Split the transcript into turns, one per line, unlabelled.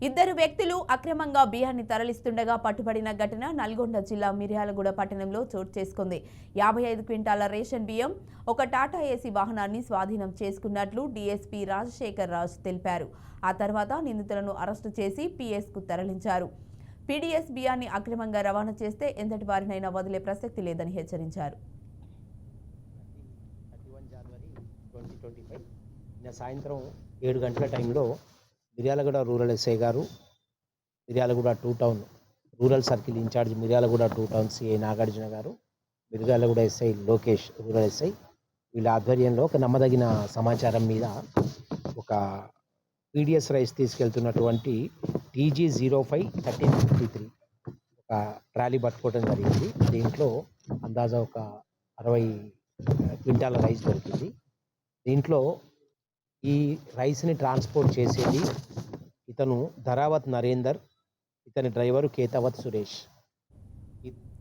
ఇద్దరు వ్యక్తులు అక్రమంగా బియ్యాన్ని తరలిస్తుండగా పట్టుబడిన ఘటన నల్గొండ జిల్లా మిర్యాలగూడ పట్టణంలో చోటు చేసుకుంది. 55 క్వింటాల రేషన్ బియ్యం, ఒక టాటా ఏసీ వాహనాన్ని స్వాధీనం చేసుకున్నట్లు డీఎస్పీ రాజశేఖర్ రాజ్ తెలిపారు. ఆ తర్వాత నిందితులను అరెస్టు చేసి పీఎస్కు తరలించారు. పీడీఎస్ బియ్యాన్ని అక్రమంగా రవాణా చేస్తే ఎంతటి వారినైనా వదిలే ప్రసక్తి లేదని హెచ్చరించారు.
సాయంత్రం 7 గంటల టైంలో మిర్యాలగూడ రూరల్ ఎస్ఐ గారు, Miryalaguda 2 town rural circle incharge Miryalaguda 2 town CI Nagarjuna గారు, Miryalaguda SI Lokesh rural SI వీళ్ళ ఆధ్వర్యంలో ఒక నమ్మదగిన సమాచారం మీద ఒక పీడిఎస్ రైస్ తీసుకెళ్తున్నటువంటి TG05-1353 ఒక ట్రాలీ పట్టుకోవడం జరిగింది. దీంట్లో అందాజా ఒక 60 క్వింటాల రైస్ దొరికింది. దీంట్లో ఈ రైస్ని ట్రాన్స్పోర్ట్ చేసేది ఇతను ధరావత్ నరేందర్, ఇతని డ్రైవరు కేతావత్ సురేష్.